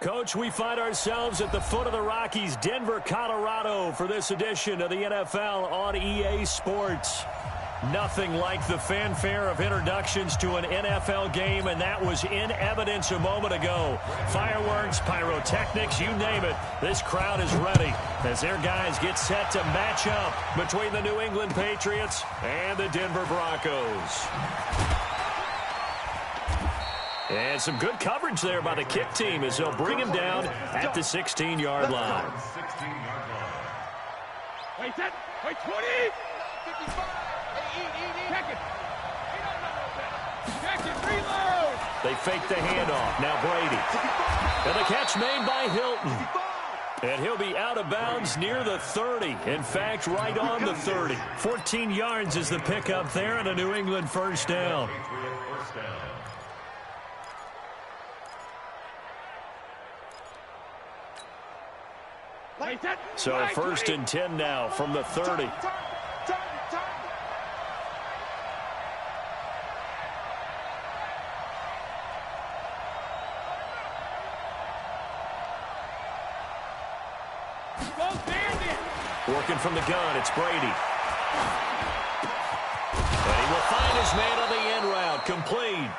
Coach, we find ourselves at the foot of the Rockies, Denver, Colorado, for this edition of the NFL on EA Sports. Nothing like the fanfare of introductions to an NFL game, and that was in evidence a moment ago. Fireworks, pyrotechnics, you name it. This crowd is ready as their guys get set to match up between the New England Patriots and the Denver Broncos. And some good coverage there by the kick team as they'll bring him down at the 16-yard line. Wait, 20! 55! Check it! Check it, reload! They fake the handoff. Now Brady. And the catch made by Hilton. And he'll be out of bounds near the 30. In fact, right on the 30. 14 yards is the pickup there and a New England first down. So first and 10 now from the 30. Working from the gun, it's Brady. And he will find his man on the end route, complete.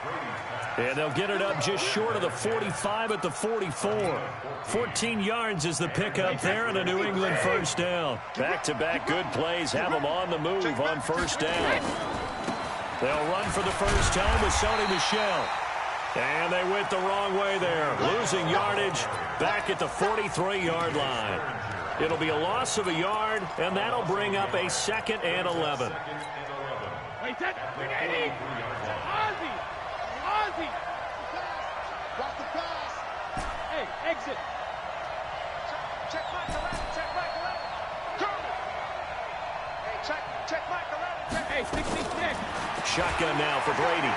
And they'll get it up just short of the 45 at the 44. 14 yards is the pickup there and a New England first down. Back-to-back good plays have them on the move on first down. They'll run for the first time with Sony Michel. And they went the wrong way there. Losing yardage back at the 43-yard line. It'll be a loss of a yard, and that'll bring up a 2nd and 11. Wait, Ozzie! Drop the pass. Hey, exit. Check Mike around. Hey, check Mike around. Hey, 66. Shotgun now for Brady.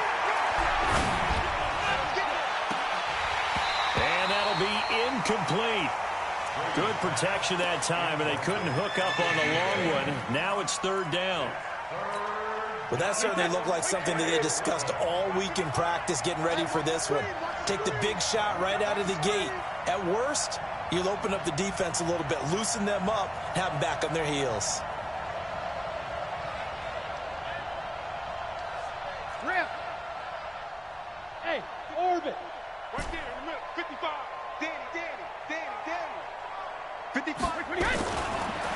And that'll be incomplete. Good protection that time, and they couldn't hook up on the long one. Now it's 3rd down. Well, that certainly looked like something that they discussed all week in practice getting ready for this one. Take the big shot right out of the gate. At worst, you'll open up the defense a little bit, loosen them up, have them back on their heels. Rip. Hey, orbit. Right there in the middle, 55. Danny. 55.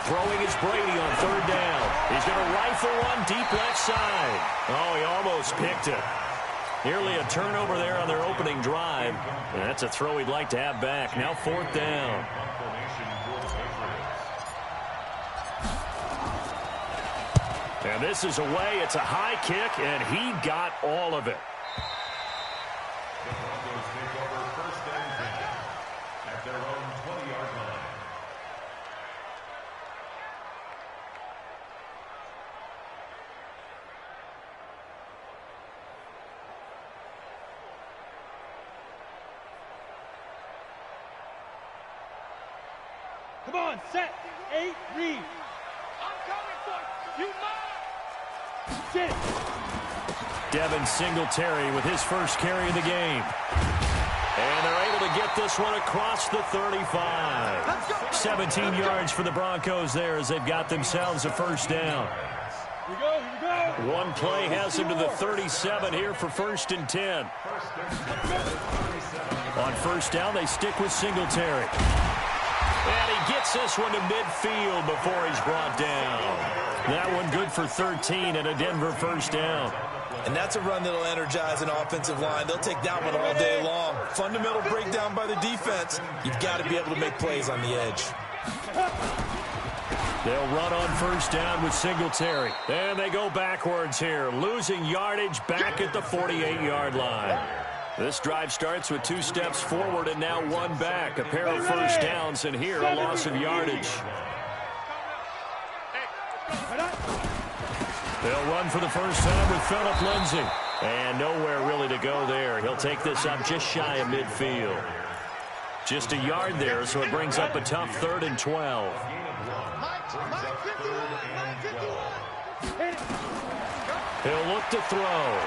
Throwing is Brady on 3rd down. He's going to rifle one deep left side. Oh, he almost picked it. Nearly a turnover there on their opening drive. And that's a throw he'd like to have back. Now 4th down. And this is away. It's a high kick, and he got all of it. The Broncos take over 1st and 10 at their own 20-yard line. Come on, set. 8, read. I'm coming for you. Sit. Devin Singletary with his first carry of the game. And they're able to get this one across the 35. 17 yards for the Broncos there as they've got themselves a first down. Here we go. One play has him to the 37 here for 1st and 10. On first down, they stick with Singletary. And he gets this one to midfield before he's brought down. That one good for 13 and a Denver first down. And that's a run that'll energize an offensive line. They'll take that one all day long. Fundamental breakdown by the defense. You've got to be able to make plays on the edge. They'll run on first down with Singletary. And they go backwards here, losing yardage back at the 48-yard line. This drive starts with 2 steps forward and now 1 back. A pair of first downs, and here a loss of yardage. They'll run for the first time with Phillip Lindsay. And nowhere really to go there. He'll take this up just shy of midfield. Just a yard there, so it brings up a tough 3rd and 12. He'll look to throw.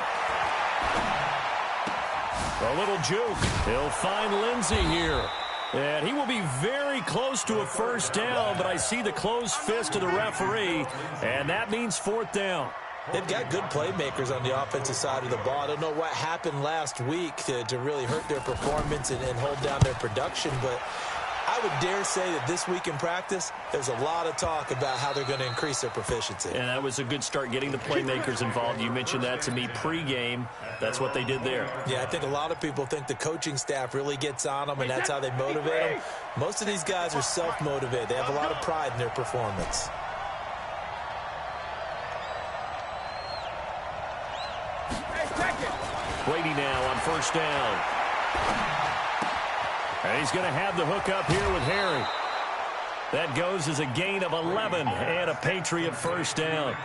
A little juke. He'll find Lindsay here. And he will be very close to a first down, but I see the closed fist of the referee, and that means fourth down. They've got good playmakers on the offensive side of the ball. I don't know what happened last week to really hurt their performance and hold down their production, but I would dare say that this week in practice, there's a lot of talk about how they're going to increase their proficiency. And that was a good start, getting the playmakers involved. You mentioned that to me pregame. That's what they did there. Yeah, I think a lot of people think the coaching staff really gets on them, and that's how they motivate them. Most of these guys are self-motivated. They have a lot of pride in their performance. Brady now on first down. And he's going to have the hook up here with Harry. That goes as a gain of 11 and a Patriot first down.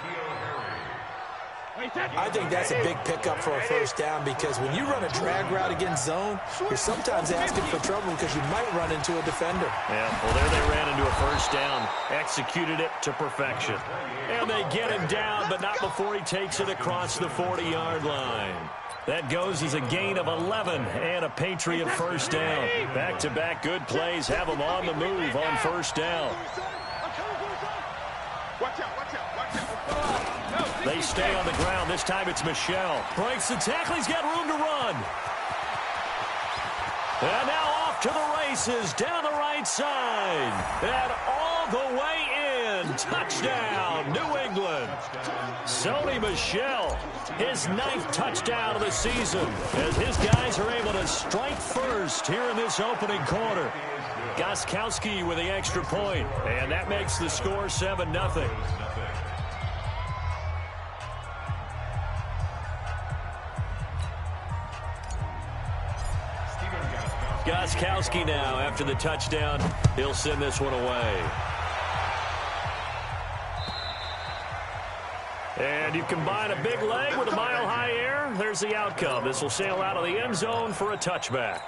I think that's a big pickup for a first down because when you run a drag route against zone, you're sometimes asking for trouble because you might run into a defender. Yeah, well, there they ran into a first down. Executed it to perfection. And they get him down, but not before he takes it across the 40-yard line. That goes as a gain of 11 and a Patriot first down. Back-to-back good plays have them on the move on first down. They stay on the ground. This time it's Michel. Breaks the tackle. He's got room to run. And now off to the races down the right side. And all the way in. Touchdown, New England. Sony Michel, his 9th touchdown of the season, as his guys are able to strike first here in this opening quarter. Gostkowski with the extra point, and that makes the score 7-0. Gostkowski now after the touchdown. He'll send this one away. And you combine a big leg with a mile-high air, there's the outcome. This will sail out of the end zone for a touchback.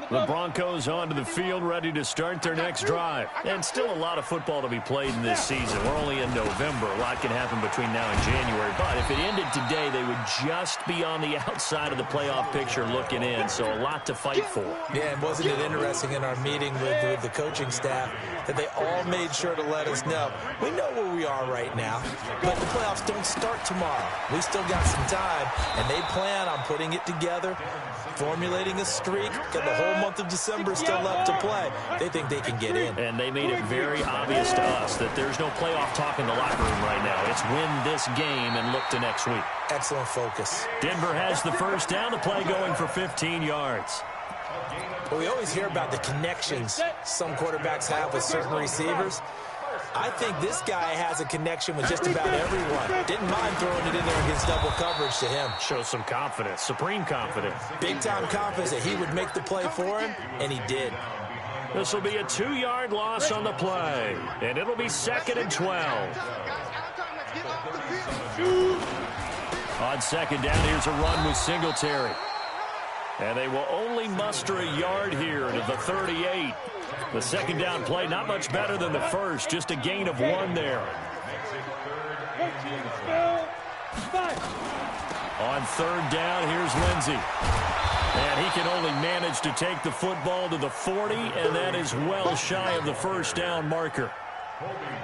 The Broncos onto the field, ready to start their next drive. And still a lot of football to be played in this season. We're only in November. A lot can happen between now and January. But if it ended today, they would just be on the outside of the playoff picture looking in. So a lot to fight for. Yeah, and wasn't it interesting in our meeting with the coaching staff that they all made sure to let us know, we know where we are right now, but the playoffs don't start tomorrow. We still got some time, and they plan on putting it together, formulating a streak, got the whole month of December still left to play. They think they can get in. And they made it very obvious to us that there's no playoff talk in the locker room right now. It's win this game and look to next week. Excellent focus. Denver has the first down, the play going for 15 yards. Well, we always hear about the connections some quarterbacks have with certain receivers. I think this guy has a connection with just about everyone. Didn't mind throwing it in there against double coverage to him. Shows some confidence, supreme confidence. Big-time confidence that he would make the play for him, and he did. This will be a 2-yard loss on the play, and it'll be 2nd and 12. On second down, here's a run with Singletary. And they will only muster a yard here to the 38. The second down play, not much better than the first, just a gain of 1 there. On third down, here's Lindsey. And he can only manage to take the football to the 40, and that is well shy of the first down marker.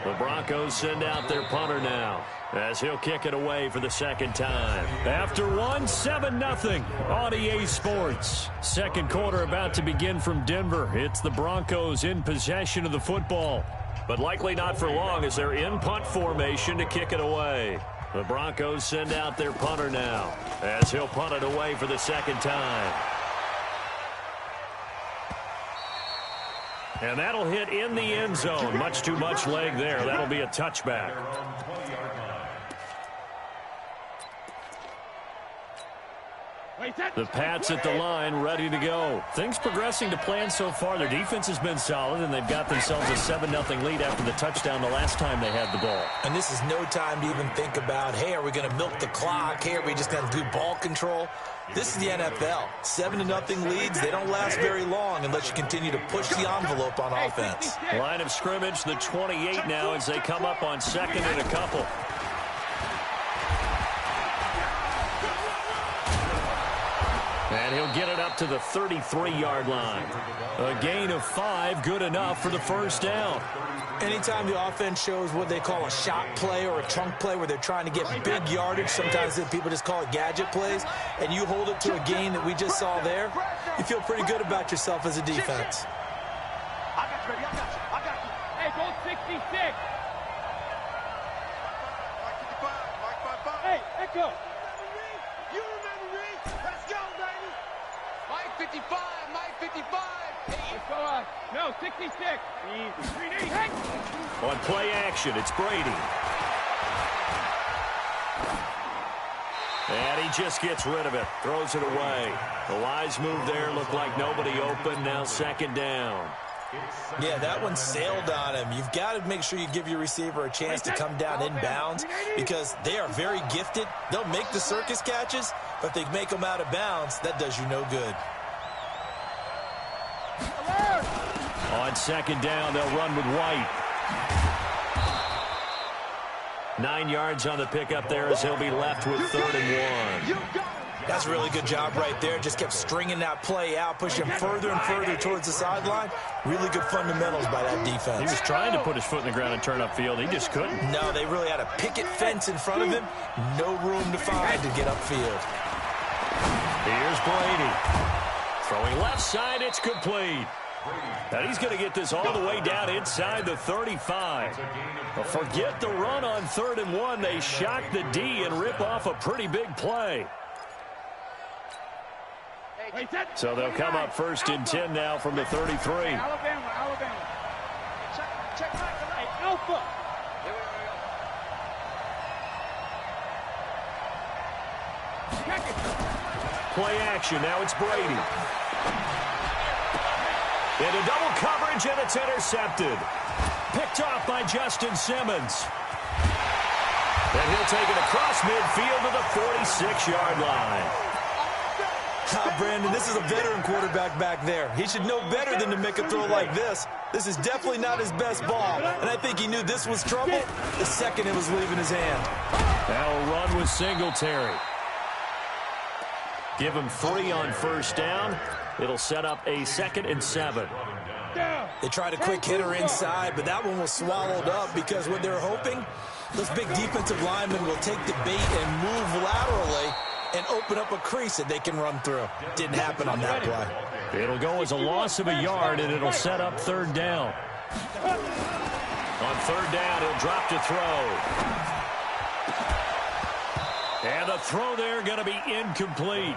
The Broncos send out their punter now, as he'll kick it away for the second time. After 7-0 on EA Sports. Second quarter about to begin from Denver. It's the Broncos in possession of the football, but likely not for long as they're in punt formation to kick it away. The Broncos send out their punter now, as he'll punt it away for the second time. And that'll hit in the end zone. Much too much leg there. That'll be a touchback. The Pats at the line, ready to go. Things progressing to plan so far. Their defense has been solid, and they've got themselves a 7-0 lead after the touchdown the last time they had the ball. And this is no time to even think about, hey, are we going to milk the clock? Hey, are we just going to do ball control? This is the NFL. 7-0 leads, they don't last very long unless you continue to push the envelope on offense. Line of scrimmage, the 28 now as they come up on 2nd and a couple. And he'll get it up to the 33-yard line. A gain of 5, good enough for the first down. Anytime the offense shows what they call a shot play or a chunk play where they're trying to get big yardage, sometimes people just call it gadget plays, and you hold it to a gain that we just saw there, you feel pretty good about yourself as a defense. I got you, baby. I got you. Hey, go 66. Hey, Echo. You remember me? Let's go, baby. Mike 55, Mike 55. Let's go on. No, 66. Easy. Hey. On play action, it's Brady. And he just gets rid of it. Throws it away. The wise move there. Looked like nobody open. Now second down. Yeah, that one sailed on him. You've got to make sure you give your receiver a chance to come down inbounds because they are very gifted. They'll make the circus catches, but if they make them out of bounds, that does you no good. On second down, they'll run with White. 9 yards on the pickup there as he'll be left with 3rd and 1. That's a really good job right there. Just kept stringing that play out, pushing him further and further towards the sideline. Really good fundamentals by that defense. He was trying to put his foot in the ground and turn upfield. He just couldn't. No, they really had a picket fence in front of him. No room to find to get upfield. Here's Brady. Throwing left side, it's complete. And he's going to get this all the way down inside the 35. Well, forget the run on 3rd and 1. They shock the D and rip off a pretty big play. So they'll come up 1st and 10 now from the 33. Alabama. Check back. Hey, Alpha. Play action. Now it's Brady. Into double coverage, and it's intercepted. Picked off by Justin Simmons. And he'll take it across midfield to the 46-yard line. Brandon, this is a veteran quarterback back there. He should know better than to make a throw like this. This is definitely not his best ball, and I think he knew this was trouble the second it was leaving his hand. That'll run with Singletary. Give him 3 on 1st down. It'll set up a 2nd and 7. They tried a quick hitter inside, but that one was swallowed up because what they're hoping, those big defensive linemen will take the bait and move laterally and open up a crease that they can run through. Didn't happen on that play. It'll go as a loss of a yard, and it'll set up 3rd down. On 3rd down, he'll drop to throw. And the throw there going to be incomplete.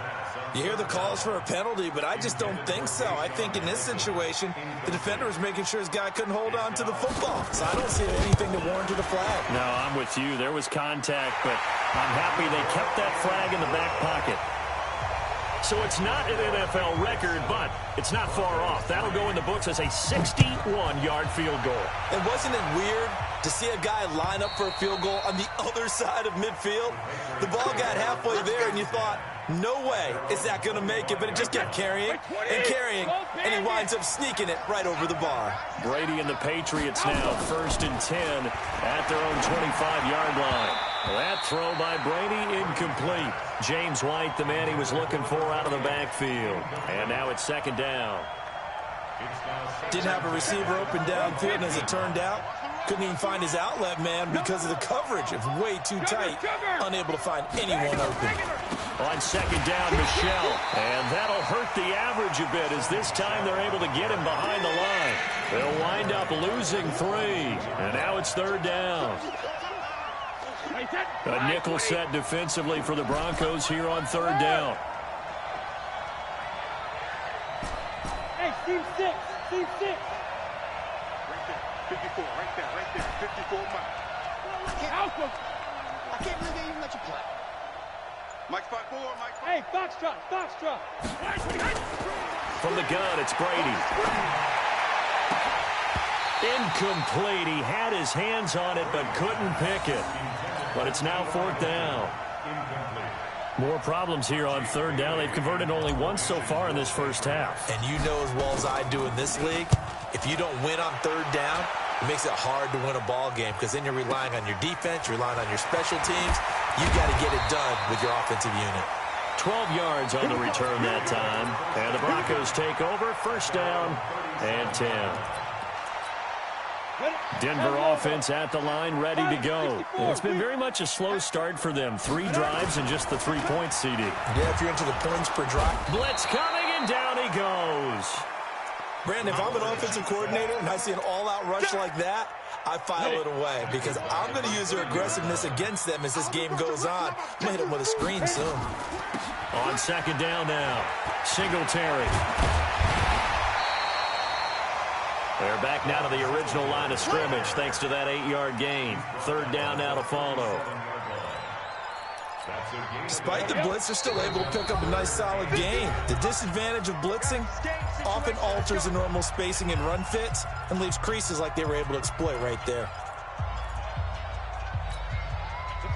You hear the calls for a penalty, but I just don't think so. I think in this situation, the defender was making sure his guy couldn't hold on to the football. So I don't see anything to warrant a flag. No, I'm with you. There was contact, but I'm happy they kept that flag in the back pocket. So it's not an NFL record, but it's not far off. That'll go in the books as a 61-yard field goal. And wasn't it weird to see a guy line up for a field goal on the other side of midfield? The ball got halfway there, and you thought, no way is that going to make it, but it just kept carrying and carrying, and he winds up sneaking it right over the bar. Brady and the Patriots now 1st and 10 at their own 25-yard line. That throw by Brady incomplete. James White, the man he was looking for out of the backfield. And now it's 2nd down. Didn't have a receiver open downfield, and as it turned out, couldn't even find his outlet man because of the coverage. It was way too tight, unable to find anyone open. On 2nd down, Michelle. And that'll hurt the average a bit as this time they're able to get him behind the line. They'll wind up losing 3. And now it's 3rd down. A nickel set defensively for the Broncos here on 3rd down. Hey, Steve 6. Steve 6. 54, right there, 54 miles. I can't believe they even let you play. Mike 5-4, Mike 5. Hey, Foxtrot. From the gun, it's Brady. Incomplete. He had his hands on it, but couldn't pick it. But it's now 4th down. More problems here on 3rd down. They've converted only once so far in this first half. And you know as well as I do in this league, if you don't win on 3rd down, it makes it hard to win a ball game because then you're relying on your defense, you're relying on your special teams. You got to get it done with your offensive unit. 12 yards on the return that time. And the Broncos take over. First down and 10. Denver offense at the line, ready to go. It's been very much a slow start for them. 3 drives and just the 3 points, CD. Yeah, if you're into the points per drive. Blitz coming, and down he goes. Brandon, if I'm an offensive coordinator and I see an all-out rush like that, I file it away because I'm going to use their aggressiveness against them as this game goes on. I'm going to hit them with a screen soon. On second down now, Singletary. They're back now to the original line of scrimmage thanks to that 8-yard gain. Third down now to follow. Despite the blitz, they're still able to pick up a nice solid gain. The disadvantage of blitzing often alters the normal spacing and run fits and leaves creases like they were able to exploit right there.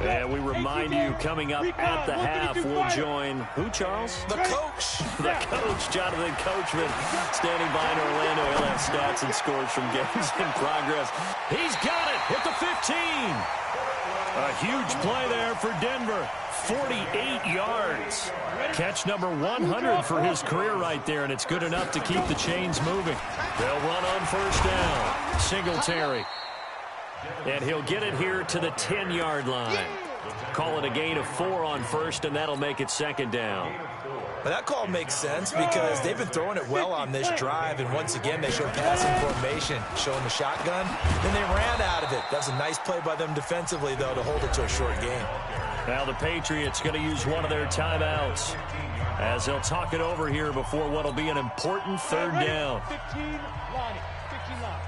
And we remind you, coming up at the half, we'll join who, Charles? The coach. The coach, Jonathan Coachman, standing by in Orlando. He'll have stats and scores from games in progress. He's got it at the 15. A huge play there for Denver. 48 yards. Catch number 100 for his career right there, and it's good enough to keep the chains moving. They'll run on first down. Singletary. And he'll get it here to the 10-yard line. Call it a gain of 4 on first, and that'll make it second down. But that call makes sense because they've been throwing it well on this drive, and once again they show passing formation, showing the shotgun. Then they ran out of it. That was a nice play by them defensively, though, to hold it to a short game. Now the Patriots going to use one of their timeouts as they'll talk it over here before what will be an important third down. 15 line. 15 line.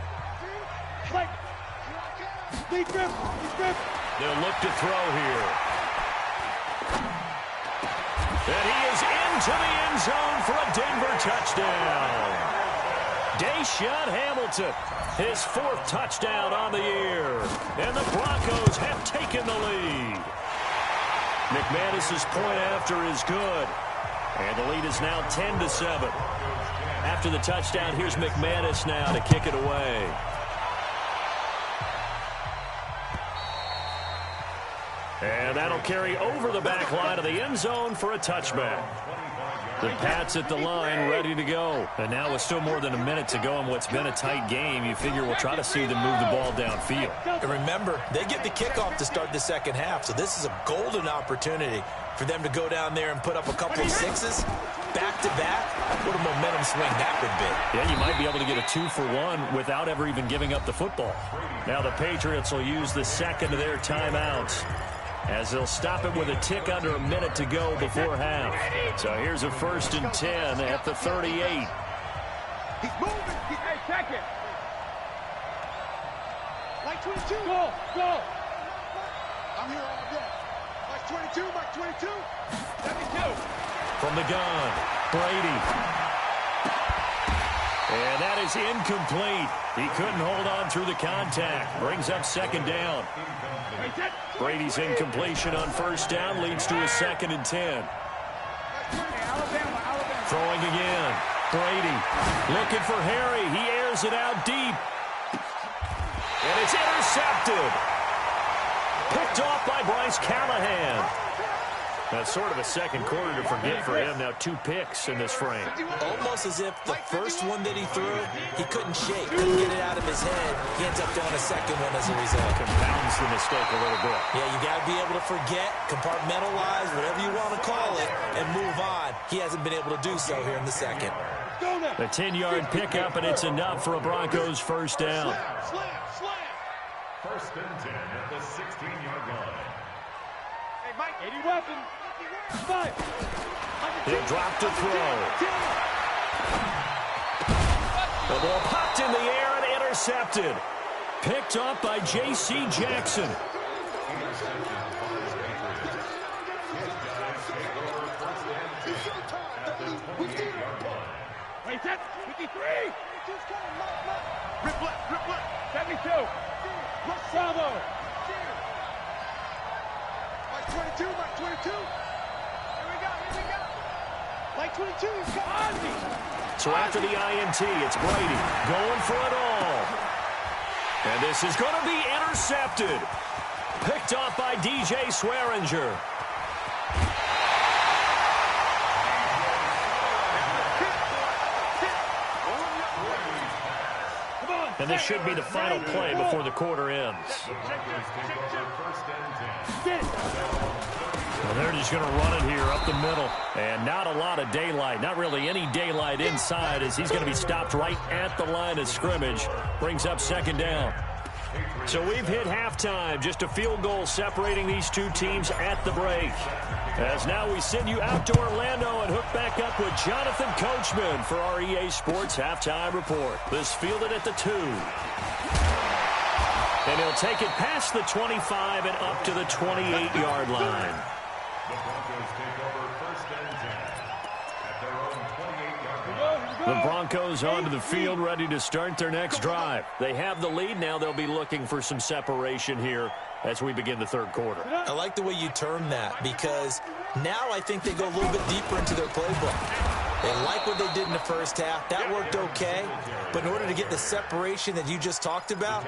They'll look to throw here. And he is into the end zone for a Denver touchdown. Deshaun Hamilton, his 4th touchdown on the year. And the Broncos have taken the lead. McManus's point after is good. And the lead is now 10-7. After the touchdown, here's McManus now to kick it away. And that'll carry over the back line of the end zone for a touchback. The Pats at the line, ready to go. And now with still more than a minute to go in what's been a tight game, you figure we'll try to see them move the ball downfield. And remember, they get the kickoff to start the second half, so this is a golden opportunity for them to go down there and put up a couple of sixes back-to-back. What a momentum swing that would be. Yeah, you might be able to get a 2-for-1 without ever even giving up the football. Now the Patriots will use the second of their timeouts, as they'll stop it with a tick under a minute to go before half. So here's a 1st and 10 at the 38. He's moving. Hey, check it. Mike 22. Go. I'm here all day. Mike 22. Mike 22. 72. From the gun, Brady. And that is incomplete. He couldn't hold on through the contact. Brings up second down. Brady's incompletion on first down leads to a 2nd and 10. Throwing again. Brady looking for Harry. He airs it out deep. And it's intercepted. Picked off by Bryce Callahan. That's sort of a second quarter to forget for him. Now 2 picks in this frame. Almost as if the first one that he threw, he couldn't shake, couldn't get it out of his head. He ends up throwing a second one as a result. Compounds the mistake a little bit. Yeah, you got to be able to forget, compartmentalize, whatever you want to call it, and move on. He hasn't been able to do so here in the second. A 10-yard pickup, and it's enough for a Broncos first down. Slam. 1st and 10 at the 16-yard line. Hey, Mike. 80 weapon. 5. He'll drop to throw. The ball popped in the air and intercepted. Picked off by J.C. Jackson. Wait, that's 53. Rip left. 72. Bravo. Mike 22. Mike 22. Here we go. Mike 22. He's got Ozzy. So after the INT, it's Brady going for it all. And this is going to be intercepted. Picked off by DJ Swearinger. And this should be the final play before the quarter ends. Well, they're just going to run it here up the middle. And not a lot of daylight. Not really any daylight inside as he's going to be stopped right at the line of scrimmage. Brings up second down. So we've hit halftime. Just a field goal separating these two teams at the break. As now we send you out to Orlando and hook back up with Jonathan Coachman for our EA Sports Halftime Report. This fielded at the 2. And he'll take it past the 25 and up to the 28-yard line. The Broncos take over first and 10 at their own 28-yard line. The Broncos onto the field, ready to start their next drive. They have the lead. Now they'll be looking for some separation here as we begin the third quarter. I like the way you term that, because now I think they go a little bit deeper into their playbook. They like what they did in the first half. That worked okay. But in order to get the separation that you just talked about,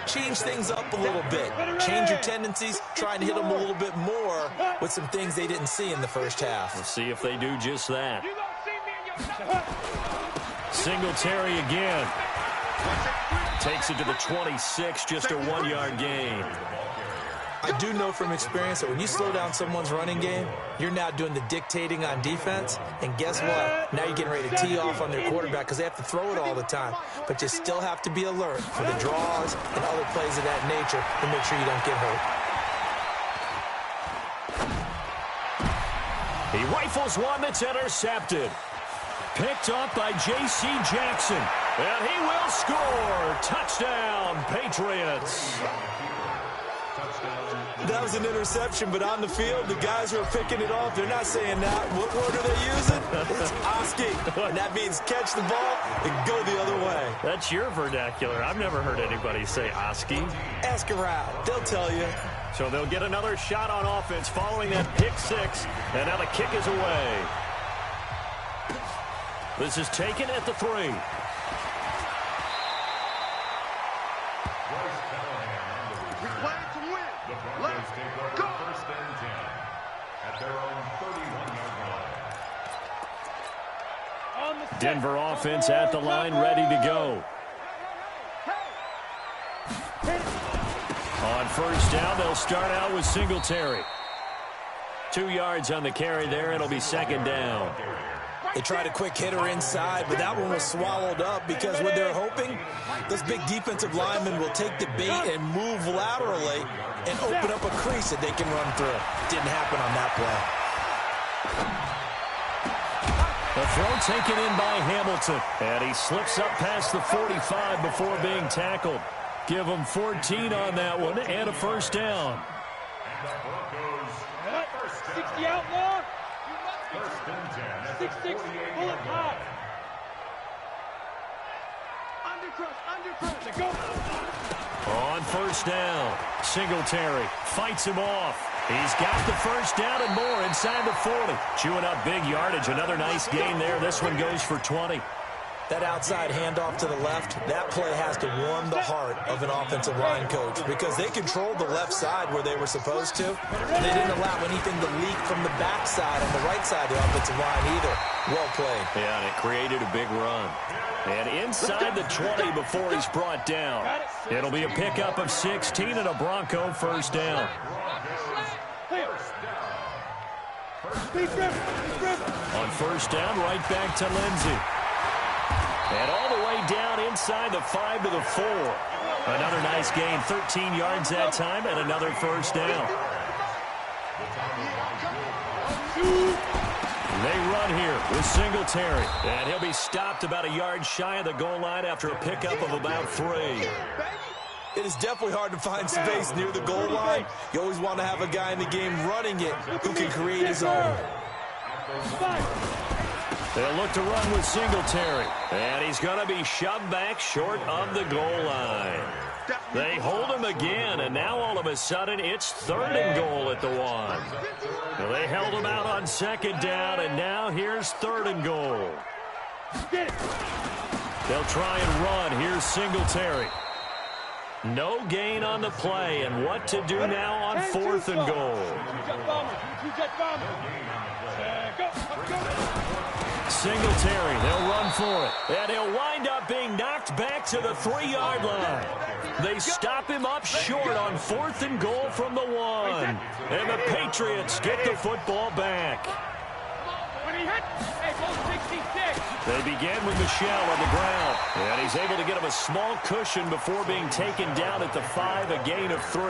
change things up a little bit. Change your tendencies, try and hit them a little bit more with some things they didn't see in the first half. We'll see if they do just that. Singletary again. Takes it to the 26, just a 1-yard gain. I do know from experience that when you slow down someone's running game, you're now doing the dictating on defense. And guess what? Now you're getting ready to tee off on their quarterback because they have to throw it all the time. But you still have to be alert for the draws and other plays of that nature to make sure you don't get hurt. He rifles one that's intercepted. Picked up by J.C. Jackson. And he will score. Touchdown, Patriots. That was an interception, but on the field, the guys who are picking it off, they're not saying that. What word are they using? It's Oski. And that means catch the ball and go the other way. That's your vernacular. I've never heard anybody say Oski. Ask around. They'll tell you. So they'll get another shot on offense following that pick 6. And now the kick is away. This is taken at the 3. Denver offense at the line, ready to go. On first down, they'll start out with Singletary. 2 yards on the carry there. It'll be second down. They tried a quick hitter inside, but that one was swallowed up because what they're hoping, this big defensive lineman will take the bait and move laterally and open up a crease that they can run through. Didn't happen on that play. The throw taken in by Hamilton. And he slips up past the 45 before being tackled. Give him 14 on that one and a first down. 60 outlaw. 6-6, pull it high. Undercrush, go. On first down, Singletary fights him off. He's got the first down and more inside the 40. Chewing up big yardage. Another nice gain there. This one goes for 20. That outside handoff to the left, that play has to warm the heart of an offensive line coach because they controlled the left side where they were supposed to. They didn't allow anything to leak from the backside on the right side of the offensive line either. Well played. Yeah, and it created a big run. And inside the 20 before he's brought down. It'll be a pickup of 16 and a Bronco first down. On first down, right back to Lindsey. And all the way down inside the 5 to the 4. Another nice gain, 13 yards that time, and another first down. They run here with Singletary. And he'll be stopped about a yard shy of the goal line after a pickup of about 3. It is definitely hard to find space near the goal line. You always want to have a guy in the game running it who can create his own. They'll look to run with Singletary. And he's going to be shoved back short of the goal line. They hold him again, and now all of a sudden it's 3rd and goal at the 1. Well, they held him out on second down, and now here's 3rd and goal. They'll try and run. Here's Singletary. No gain on the play, and what to do now on 4th and goal. Singletary. They'll run for it. And he'll wind up being knocked back to the 3-yard line. They stop him up short on 4th and goal from the 1. And the Patriots get the football back. They begin with Michel on the ground. And he's able to get him a small cushion before being taken down at the 5, a gain of 3.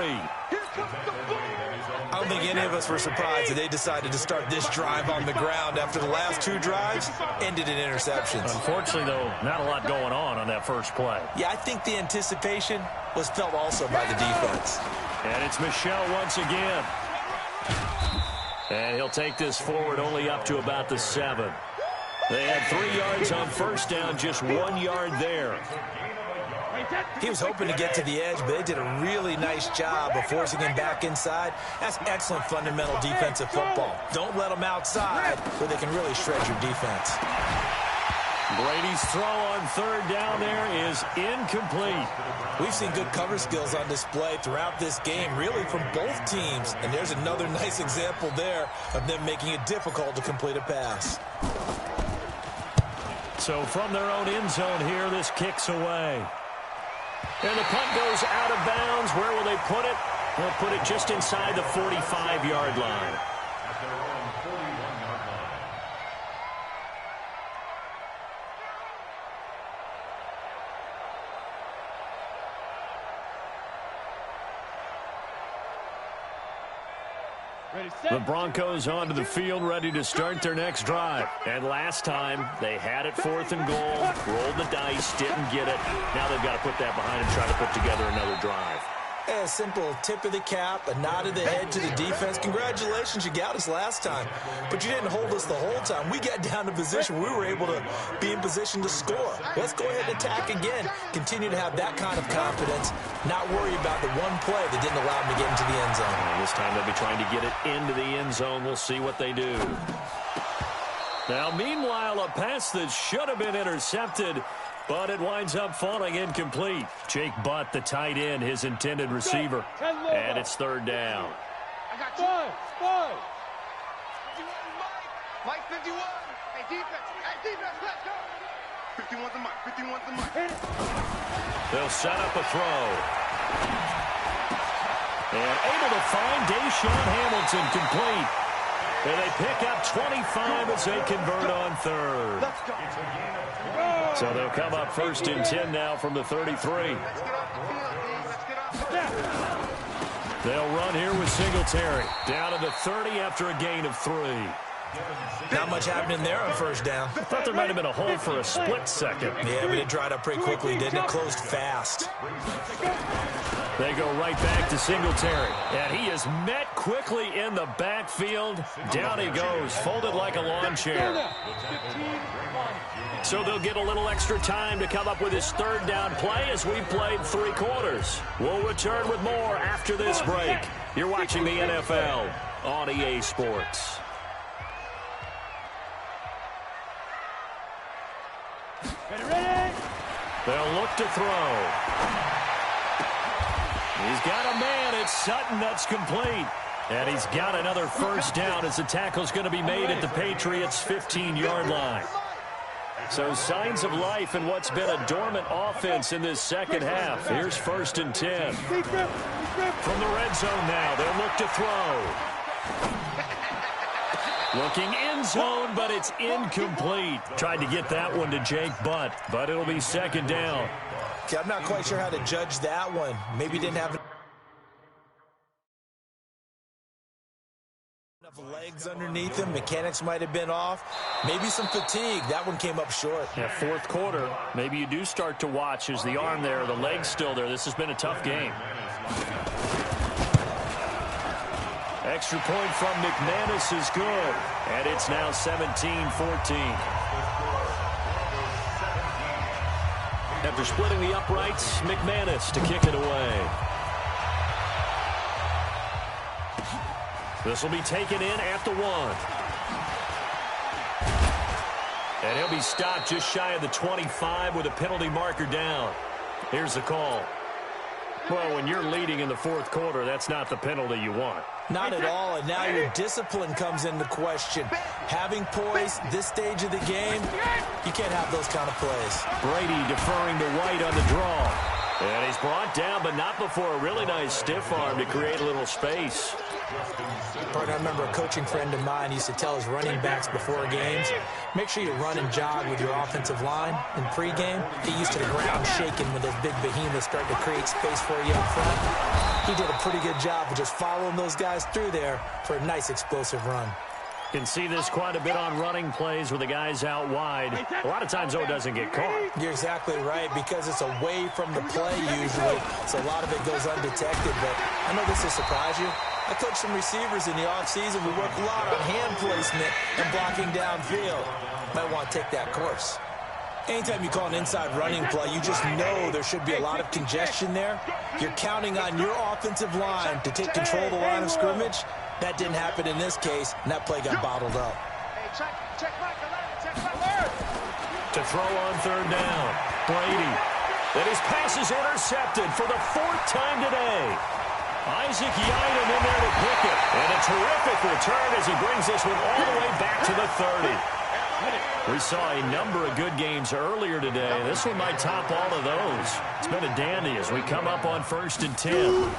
I don't think any of us were surprised that they decided to start this drive on the ground after the last 2 drives ended in interceptions. Unfortunately, though, not a lot going on that first play. Yeah, I think the anticipation was felt also by the defense. And it's Michel once again. And he'll take this forward only up to about the 7. They had 3 yards on first down, just 1 yard there. He was hoping to get to the edge, but they did a really nice job of forcing him back inside. That's excellent fundamental defensive football. Don't let them outside where they can really shred your defense. Brady's throw on 3rd down there is incomplete. We've seen good cover skills on display throughout this game, really from both teams. And there's another nice example there of them making it difficult to complete a pass. So from their own end zone here, this kicks away. And the punt goes out of bounds. Where will they put it? They'll put it just inside the 45-yard line. The Broncos onto the field, ready to start their next drive. And last time, they had it 4th and goal, rolled the dice, didn't get it. Now they've got to put that behind and try to put together another drive. A simple tip of the cap, a nod of the head to the defense. Congratulations, you got us last time. But you didn't hold us the whole time. We got down to position. We were able to be in position to score. Let's go ahead and attack again. Continue to have that kind of confidence. Not worry about the one play that didn't allow them to get into the end zone. And this time they'll be trying to get it into the end zone. We'll see what they do. Now, meanwhile, a pass that should have been intercepted, but it winds up falling incomplete. Jake Butt, the tight end, his intended receiver. And it's 3rd down. I got you. Five. 51, Mike 51. Hey, defense, let's go. 51's the Mike, 51's the Mike. They'll set up a throw. And able to find Deshaun Hamilton complete. And they pick up 25 as they convert on 3rd. Let's go. So they'll come up 1st and 10 now from the 33. They'll run here with Singletary. Down to the 30 after a gain of 3. Not much happening there on 1st down. I thought there might have been a hole for a split second. Yeah, but it dried up pretty quickly, didn't it? Closed fast. They go right back to Singletary. And he is met quickly in the backfield. Down he goes, folded like a lawn chair. So they'll get a little extra time to come up with his 3rd down play as we played 3 quarters. We'll return with more after this break. You're watching the NFL on EA Sports. Ready? They'll look to throw. He's got a man. It's Sutton. That's complete. And he's got another 1st down as the tackle's going to be made at the Patriots' 15-yard line. So signs of life in what's been a dormant offense in this second half. Here's 1st and 10. From the red zone now, they'll look to throw. Looking end zone, but it's incomplete. Tried to get that one to Jake Butt, but it'll be 2nd down. Okay, I'm not quite sure how to judge that one. Maybe didn't have enough legs underneath him. Mechanics might have been off. Maybe some fatigue. That one came up short. Yeah, 4th quarter. Maybe you do start to watch as the arm there, the leg's still there. This has been a tough game. Extra point from McManus is good. And it's now 17-14. After splitting the uprights, McManus to kick it away. This will be taken in at the 1. And he'll be stopped just shy of the 25 with a penalty marker down. Here's the call. Well, when you're leading in the 4th quarter, that's not the penalty you want. Not at all, and now your discipline comes into question. Having poise this stage of the game, you can't have those kind of plays. Brady deferring to White on the draw. And he's brought down, but not before a really nice stiff arm to create a little space. Partner, I remember a coaching friend of mine used to tell his running backs before games, make sure you run and jog with your offensive line in pregame. Get used to the ground shaking when those big behemoths start to create space for you up front. He did a pretty good job of just following those guys through there for a nice explosive run. Can see this quite a bit on running plays with the guys out wide. A lot of times, though, it doesn't get caught. You're exactly right, because it's away from the play usually, so a lot of it goes undetected. But I know this will surprise you. I coach some receivers in the offseason. We work a lot on hand placement and blocking downfield. Might want to take that course. Anytime you call an inside running play, you just know there should be a lot of congestion there. You're counting on your offensive line to take control of the line of scrimmage. That didn't happen in this case, and that play got bottled up. To throw on third down, Brady. And his pass is intercepted for the 4th time today. Isaac Yiadom in there to pick it. And a terrific return as he brings this one all the way back to the 30. We saw a number of good games earlier today. This one might top all of those. It's been a dandy as we come up on 1st and 10.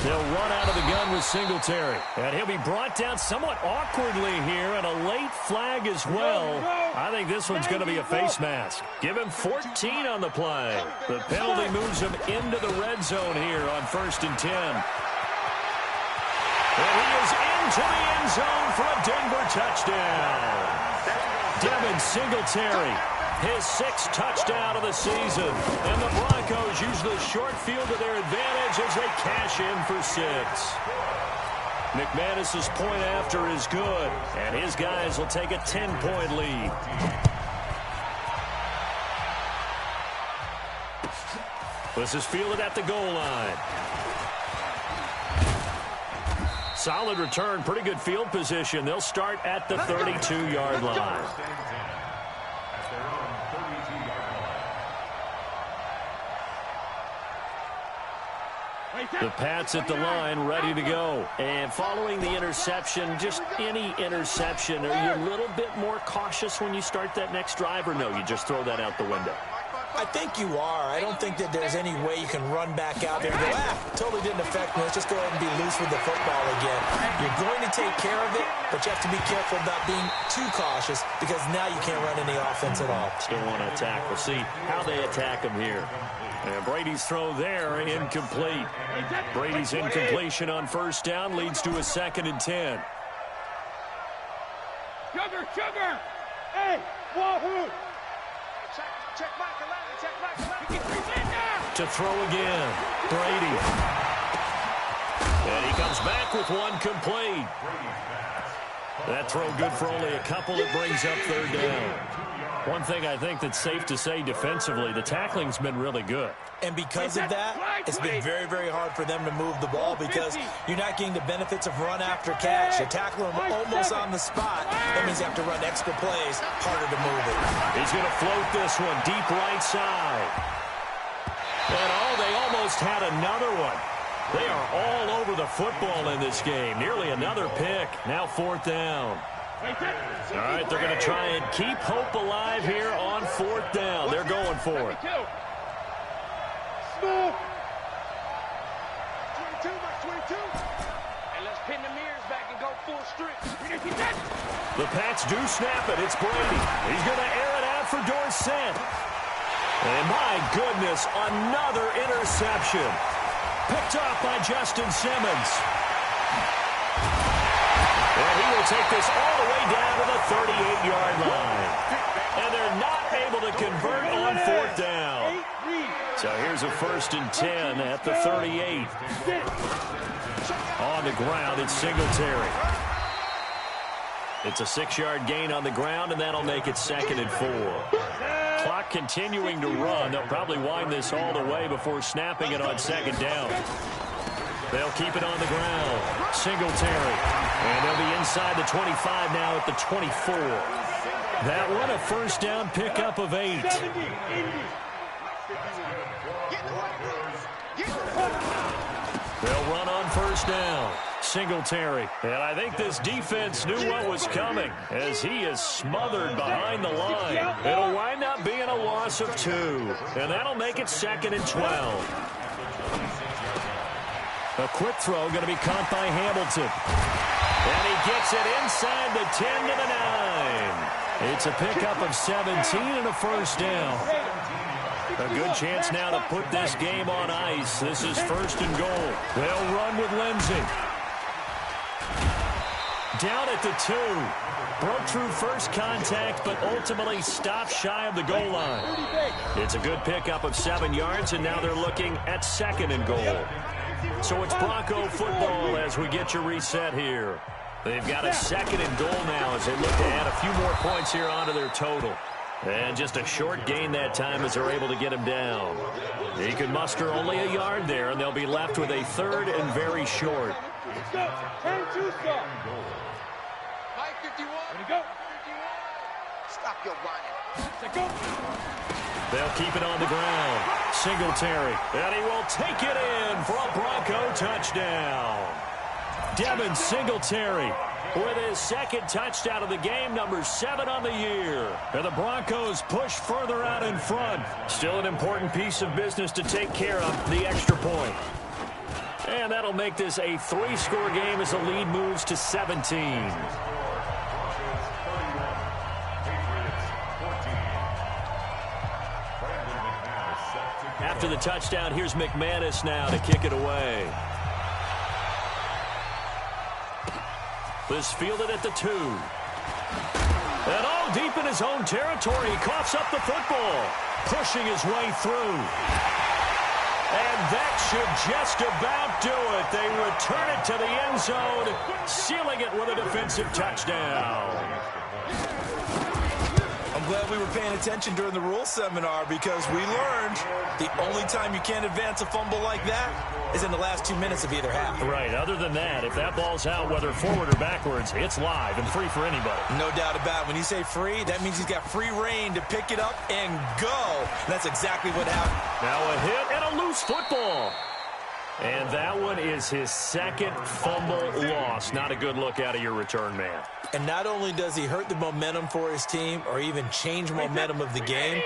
They'll run out of the gun with Singletary. And he'll be brought down somewhat awkwardly here, and a late flag as well. I think this one's going to be a face mask. Give him 14 on the play. The penalty moves him into the red zone here on 1st and 10. And he is into the end zone for a Denver touchdown. Devin Singletary, his 6th touchdown of the season. And the Broncos use the short field to their advantage as they cash in for 6. McManus's point after is good, and his guys will take a 10-point lead. This is fielded at the goal line. Solid return, pretty good field position. They'll start at the 32-yard line. The Pats at the line, ready to go. And following the interception, just any interception, are you a little bit more cautious when you start that next drive, or no, you just throw that out the window? I think you are. I don't think that there's any way you can run back out there and go, totally didn't affect me. Let's just go ahead and be loose with the football again. You're going to take care of it, but you have to be careful about being too cautious, because now you can't run any offense at all. Still want to attack. We'll see how they attack him here. And Brady's throw there, incomplete. Brady's incompletion on 1st down leads to a 2nd and 10. Sugar! Hey, wahoo! Check back. To throw again, Brady. And he comes back with one complete. That throw good for only a couple. It brings up 3rd down. One thing I think that's safe to say defensively, the tackling's been really good. And because of that, it's been very, very hard for them to move the ball, because you're not getting the benefits of run after catch. You're tackling them almost on the spot. That means you have to run extra plays, harder to move it. He's going to float this one deep right side. And they almost had another one. They are all over the football in this game. Nearly another pick. Now 4th down. All right, they're going to try and keep hope alive here on 4th down. They're going for it. 22, 22. And let's pin the mirrors back and go full strip. The Pats do snap it. It's Brady. He's going to air it out for Dorsett. And my goodness, another interception. Picked off by Justin Simmons. And he will take this all the way down to the 38-yard line. And they're not able to convert on 4th down. So here's a 1st and 10 at the 38. On the ground, it's Singletary. It's a 6-yard gain on the ground, and that'll make it 2nd and 4. Clock continuing to run. They'll probably wind this all the way before snapping it on 2nd down. They'll keep it on the ground. Singletary. And they'll be inside the 25 now at the 24. That one a 1st down pickup of 8. They'll run on 1st down. Singletary. And I think this defense knew what was coming as he is smothered behind the line. It'll wind up being a loss of 2. And that'll make it 2nd and 12. A quick throw going to be caught by Hamilton. And he gets it inside the 10 to the 9. It's a pickup of 17 and a first down. A good chance now to put this game on ice. This is 1st and goal. They'll run with Lindsay. Down at the 2. Broke through first contact, but ultimately stopped shy of the goal line. It's a good pickup of 7 yards, and now they're looking at 2nd and goal. So it's Bronco football as we get your reset here. They've got a 2nd and goal now as they look to add a few more points here onto their total. And just a short gain that time as they're able to get him down. He can muster only a yard there, and they'll be left with a 3rd and very short. Let's go. 10-2 stop. Mike 51. Ready, go. 51. Stop your whining. Let's go. They'll keep it on the ground. Singletary. And he will take it in for a Bronco touchdown. Devin Singletary with his 2nd touchdown of the game, number 7 on the year. And the Broncos push further out in front. Still an important piece of business to take care of, the extra point. And that'll make this a 3-score game as the lead moves to 17. After the touchdown, here's McManus now to kick it away. This fielded at the 2. And all deep in his own territory, he coughs up the football, pushing his way through. And that should just about do it. They return it to the end zone, sealing it with a defensive touchdown. I'm glad we were paying attention during the rules seminar because we learned the only time you can't advance a fumble like that is in the last 2 minutes of either half. Right. Other than that, if that ball's out, whether forward or backwards, it's live and free for anybody. No doubt about it. When you say free, that means he's got free reign to pick it up and go. That's exactly what happened. Now a hit and a loose football. And that one is his 2nd fumble loss. Not a good look out of your return man. And not only does he hurt the momentum for his team or even change momentum of the game,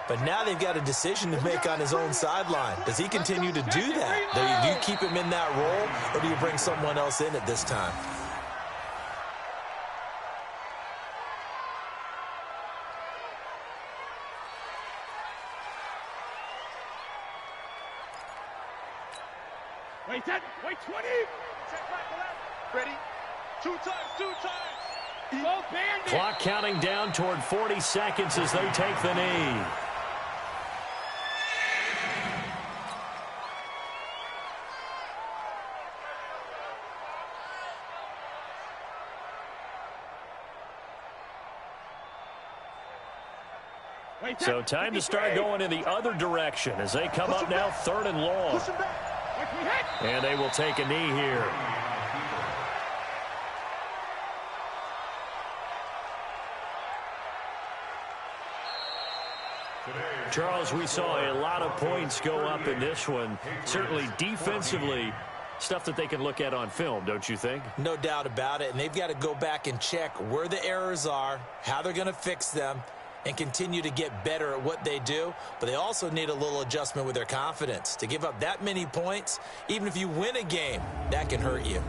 but now they've got a decision to make on his own sideline. Does he continue to do that? Do you keep him in that role, or do you bring someone else in at this time? Wait 10. Wait 20. Check back left. Ready. 2 times. 2 times. Both bandits. Clock counting down toward 40 seconds as they take the knee. So time to start going in the other direction as they come up now 3rd and long. And they will take a knee here. Charles, we saw a lot of points go up in this one. Certainly defensively, stuff that they can look at on film, don't you think? No doubt about it. And they've got to go back and check where the errors are, how they're going to fix them, and continue to get better at what they do. But they also need a little adjustment with their confidence. To give up that many points, even if you win a game, that can hurt you.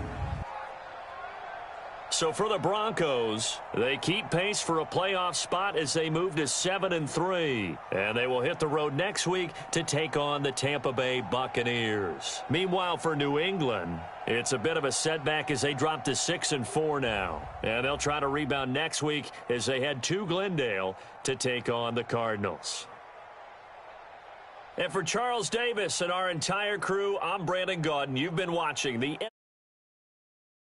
So for the Broncos, they keep pace for a playoff spot as they move to 7-3. And they will hit the road next week to take on the Tampa Bay Buccaneers. Meanwhile, for New England, it's a bit of a setback as they drop to 6-4 now. And they'll try to rebound next week as they head to Glendale to take on the Cardinals. And for Charles Davis and our entire crew, I'm Brandon Gaudin. You've been watching the